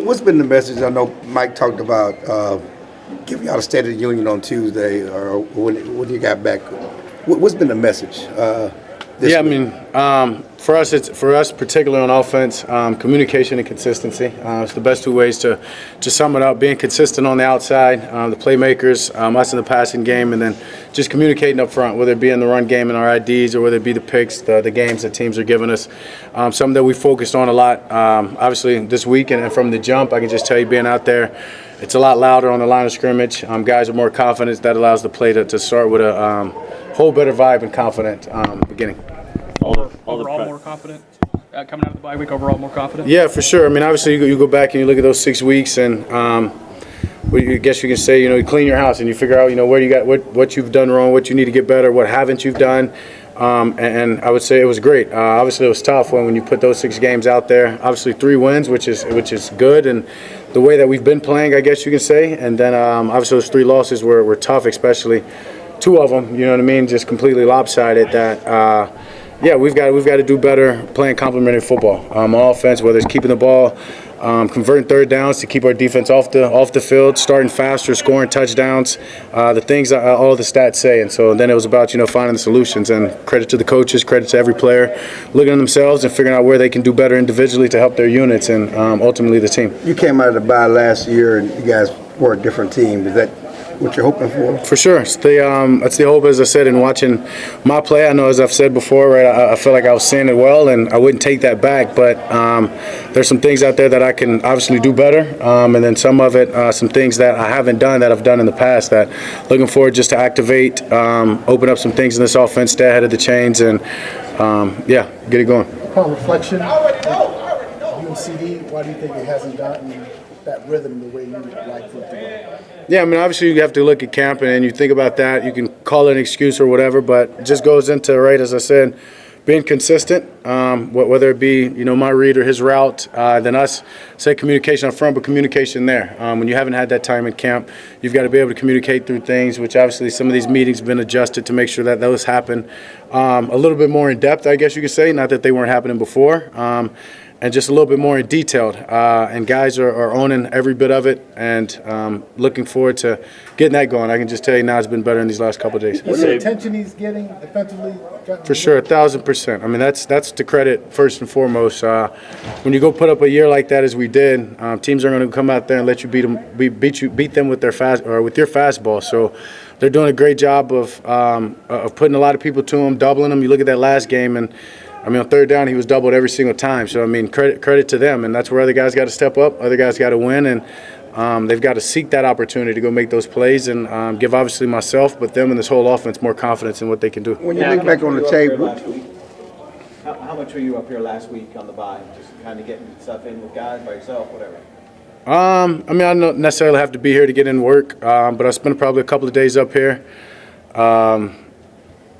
What's been the message? I know Mike talked about giving y'all a State of the Union on Tuesday or when you got back. What's been the message? Yeah, I mean, for us, particularly on offense, communication and consistency. It's the best two ways to sum it up. Being consistent on the outside, the playmakers, us in the passing game, and then just communicating up front, whether it be in the run game and our IDs or whether it be the picks, the games that teams are giving us. Something that we focused on a lot, obviously this week and from the jump. I can just tell you, being out there, it's a lot louder on the line of scrimmage. Guys are more confident. That allows the play to start with a whole better vibe and confident beginning. Overall more confident? Coming out of the bye week, overall more confident? Yeah, for sure. I mean, obviously, you go back and you look at those 6 weeks, and I guess you can say, you clean your house and you figure out, where you got what you've done wrong, what you need to get better, what haven't you done. And I would say it was great. Obviously, it was tough when you put those 6 games out there. Obviously, 3 wins, which is good, and the way that we've been playing, I guess you can say. And then obviously those 3 losses were tough, especially 2 of them. You know what I mean? Just completely lopsided. That. Yeah, we've got to do better playing complementary football on offense, whether it's keeping the ball, converting third downs to keep our defense off the field, starting faster, scoring touchdowns, the things all the stats say. And so then it was about finding the solutions. And credit to the coaches, credit to every player, looking at themselves and figuring out where they can do better individually to help their units and ultimately the team. You came out of the bye last year, and you guys were a different team. Is that what you're hoping for? For sure. It's that's the hope, as I said, in watching my play. I know, as I've said before, right, I feel like I was seeing it well, and I wouldn't take that back. But there's some things out there that I can obviously do better, and then some of it, some things that I haven't done that I've done in the past that looking forward just to activate, open up some things in this offense, stay ahead of the chains, and, yeah, get it going. Upon reflection, you and CD, why do you think it hasn't gotten that rhythm the way you would like for it to go? Yeah, I mean, obviously you have to look at camp and you think about that. You can call it an excuse or whatever, but it just goes into, right, as I said, being consistent, whether it be, my read or his route, then us, say communication up front, but communication there. When you haven't had that time in camp, you've got to be able to communicate through things, which obviously some of these meetings have been adjusted to make sure that those happen a little bit more in depth, I guess you could say, not that they weren't happening before. And just a little bit more detailed. And guys are owning every bit of it and looking forward to getting that going. I can just tell you now it's been better in these last couple of days. What the attention he's getting defensively? For sure, 1,000%. I mean, that's to credit first and foremost. When you go put up a year like that as we did, teams are going to come out there and let you beat them with their with your fastball. So they're doing a great job of putting a lot of people to them, doubling them. You look at that last game and. I mean, on third down, he was doubled every single time. So, I mean, credit to them. And that's where other guys got to step up, other guys got to win. And they've got to seek that opportunity to go make those plays and give, obviously, myself, but them and this whole offense more confidence in what they can do. When you look back on the tape, how much were you up here last week on the bye? Just kind of getting stuff in with guys, by yourself, whatever? I mean, I don't necessarily have to be here to get in work, but I spent probably a couple of days up here.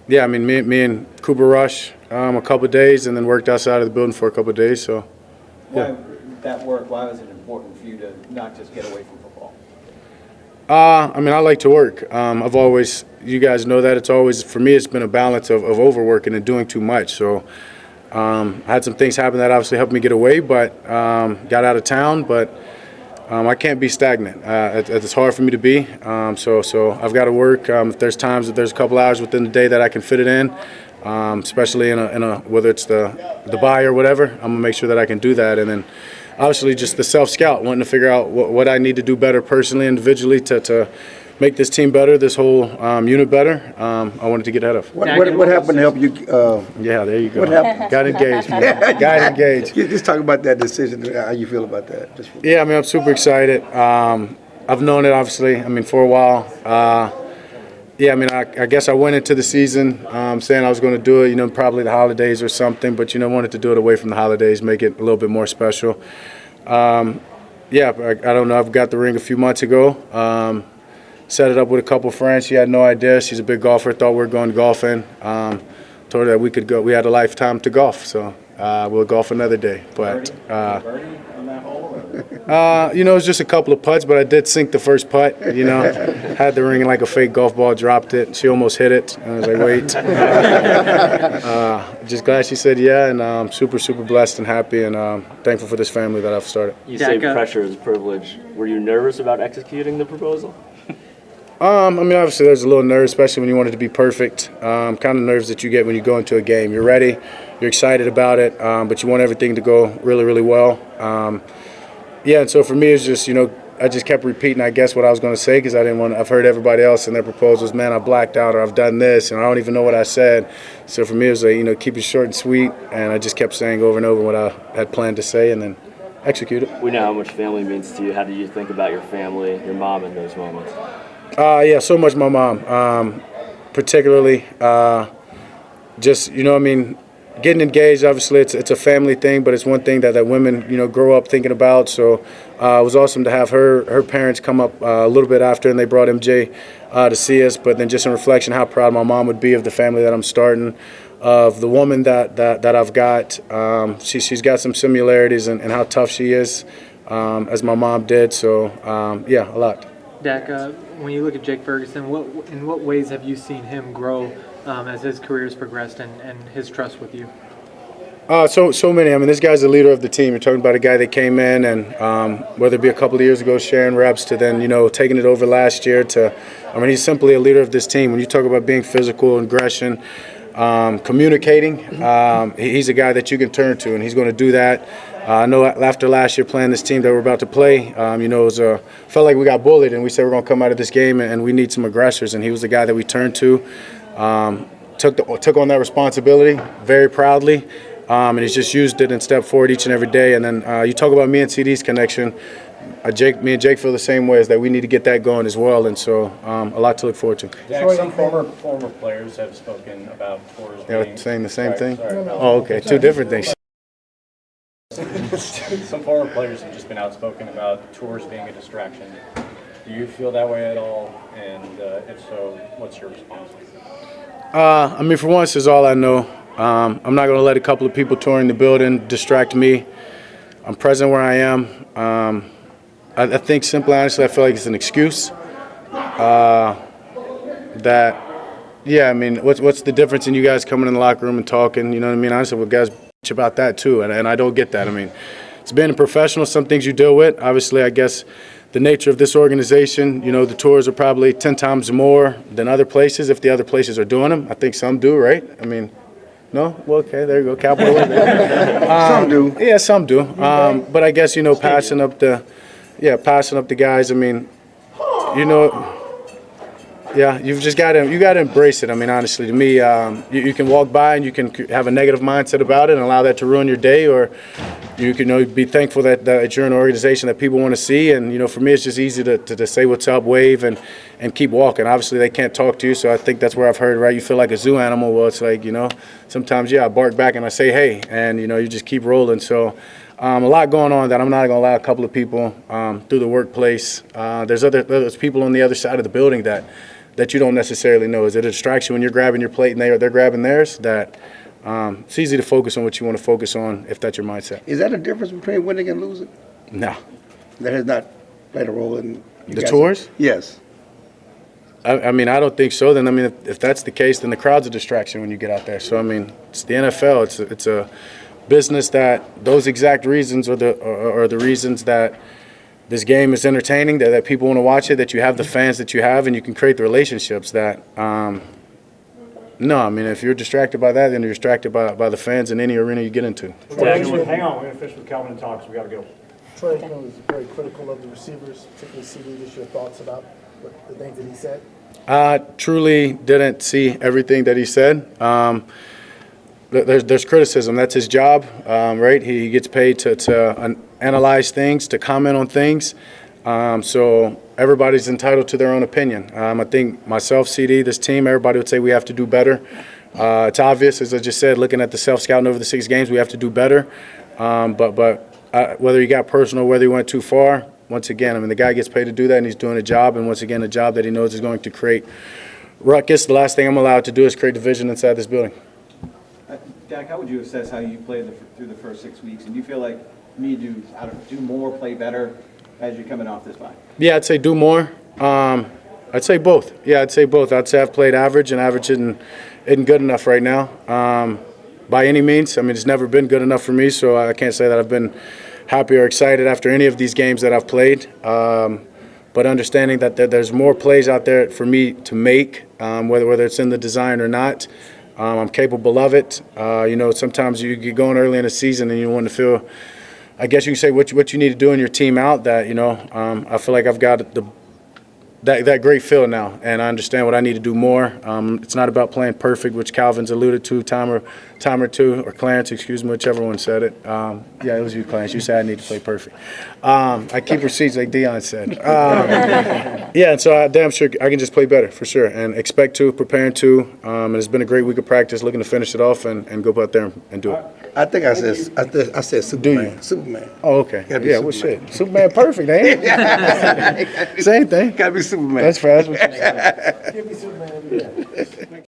Yeah, I mean, me and Cooper Rush a couple of days, and then worked outside of the building for a couple of days. So, yeah. Why was it important for you to not just get away from football? I mean, I like to work. I've always, you guys know that, it's always, for me, it's been a balance of overworking and doing too much. So, I had some things happen that obviously helped me get away, but got out of town. But I can't be stagnant. It's hard for me to be. So I've got to work. If there's a couple hours within the day that I can fit it in, especially in a whether it's the bye or whatever, I'm gonna make sure that I can do that. And then obviously just the self-scout, wanting to figure out what I need to do better personally, individually to make this team better, this whole unit better. I wanted to get ahead of. What happened to help you? Yeah, there you go. What happened? Got engaged. Got engaged. Just talk about that decision. How you feel about that? Yeah, I mean, I'm super excited. I've known it, obviously. I mean, for a while. Yeah, I mean, I guess I went into the season saying I was going to do it, probably the holidays or something, but, wanted to do it away from the holidays, make it a little bit more special. Yeah, I don't know. I've got the ring a few months ago. Set it up with a couple friends. She had no idea. She's a big golfer. Thought we were going golfing. Told her that we could go. We had a lifetime to golf, so we'll golf another day. But birdie on that hole? You know, it was just a couple of putts, but I did sink the first putt. You know, had the ring like a fake golf ball, dropped it. She almost hit it. I was like, wait. Just glad she said yeah, and I'm super, super blessed and happy and thankful for this family that I've started. You say pressure is privilege. Were you nervous about executing the proposal? I mean, obviously there's a little nerve, especially when you want it to be perfect. Kind of nerves that you get when you go into a game. You're ready, you're excited about it, but you want everything to go really, really well. Yeah, and so for me, it's just, you know, I just kept repeating, I guess, what I was going to say because I didn't want to, I've heard everybody else in their proposals, man, I blacked out or I've done this, and I don't even know what I said. So for me, it was like, you know, keep it short and sweet, and I just kept saying over and over what I had planned to say and then execute it. We know how much family means to you. How do you think about your family, your mom in those moments? Yeah, so much my mom, particularly. Just, you know, I mean, getting engaged, obviously, it's a family thing, but it's one thing that women, you know, grow up thinking about. So it was awesome to have her parents come up a little bit after, and they brought MJ to see us. But then just in reflection, how proud my mom would be of the family that I'm starting, of the woman that I've got. She's got some similarities in how tough she is, as my mom did. So, yeah, a lot. Dak, when you look at Jake Ferguson, in what ways have you seen him grow as his career has progressed and his trust with you? So many. I mean, this guy's the leader of the team. You're talking about a guy that came in and whether it be a couple of years ago sharing reps to then, you know, taking it over last year to, I mean, he's simply a leader of this team. When you talk about being physical, aggression, communicating, he's a guy that you can turn to, and he's going to do that. I know after last year playing this team that we're about to play, you know, it was felt like we got bullied, and we said we're going to come out of this game and we need some aggressors, and he was the guy that we turned to. Took on that responsibility very proudly, and he's just used it and stepped forward each and every day. And then you talk about me and CD's connection. Me and Jake feel the same way, is that we need to get that going as well, and so a lot to look forward to. Jack, some former players have spoken about tours being... saying the same thing? Sorry. Oh, okay, two different things. Some former players have just been outspoken about tours being a distraction. Do you feel that way at all? And if so, what's your response? I mean, for once, is all I know. I'm not going to let a couple of people touring the building distract me. I'm present where I am. I think, simply, honestly, I feel like it's an excuse. Yeah, I mean, what's the difference in you guys coming in the locker room and talking? You know what I mean? Honestly, with guys bitch about that too, and I don't get that. I mean, it's being a professional. Some things you deal with. Obviously, I guess the nature of this organization, you know, the tours are probably 10 times more than other places if the other places are doing them. I think some do, right? I mean, no? Well, okay, there you go. Cowboys. Some do. Yeah, some do. But I guess, you know, passing up the guys. I mean, you know, yeah, you've just got to embrace it. I mean, honestly, to me, you can walk by and you can have a negative mindset about it and allow that to ruin your day, or you can, you know, be thankful that you're in an organization that people want to see. And, you know, for me, it's just easy to say what's up, wave, and keep walking. Obviously, they can't talk to you, so I think that's where I've heard, right, you feel like a zoo animal. Well, it's like, you know, sometimes, yeah, I bark back and I say, hey, and, you know, you just keep rolling. So a lot going on that I'm not going to allow a couple of people through the workplace. There's people on the other side of the building that you don't necessarily know. Is it a distraction when you're grabbing your plate and they're grabbing theirs? That it's easy to focus on what you want to focus on if that's your mindset. Is that a difference between winning and losing? No. That has not played a role in The tours? Yes. I mean, I don't think so. Then, I mean, if that's the case, then the crowd's a distraction when you get out there. So, I mean, it's the NFL. It's a business that those exact reasons are the reasons that this game is entertaining, that people want to watch it, that you have the fans that you have, and you can create the relationships that no, I mean, if you're distracted by that, then you're distracted by the fans in any arena you get into. Hang on, we're going to finish with Calvin and talks. We got to go. Troy was very critical of the receivers, particularly CD. Just your thoughts about the things that he said? I truly didn't see everything that he said. There's criticism. That's his job, right? He gets paid to analyze things, to comment on things. So everybody's entitled to their own opinion. I think myself, CD, this team, everybody would say we have to do better. It's obvious, as I just said, looking at the self-scouting over the 6 games, we have to do better. But whether he got personal, whether he went too far, once again, I mean, the guy gets paid to do that, and he's doing a job, and once again, a job that he knows is going to create ruckus. The last thing I'm allowed to do is create division inside this building. Dak, how would you assess how you played through the first 6 weeks? And do you feel like need to, I don't know, do more, play better as you're coming off this bye? Yeah, I'd say do more. I'd say both. Yeah, I'd say both. I'd say I've played average, and average isn't good enough right now by any means. I mean, it's never been good enough for me, so I can't say that I've been happy or excited after any of these games that I've played. But understanding that there's more plays out there for me to make, whether it's in the design or not. I'm capable of it. Sometimes you get going early in the season and you want to feel, I guess you can say what you need to do in your team out that, I feel like I've got that great feel now, and I understand what I need to do more. It's not about playing perfect, which Calvin's alluded to time or two, or Clarence, excuse me, whichever one said it. Yeah, it was you, Clarence. You said I need to play perfect. I keep receipts like Dion said. Yeah, and so I'm damn sure I can just play better, for sure, and expect to, preparing to. And it's been a great week of practice, looking to finish it off and go out there and do it. I think I said Superman. Superman. Oh, okay. Gotta be Yeah, well, Superman. shit. Superman perfect, ain't it? Same thing. Gotta be Superman. That's what you said. Give me Superman every day.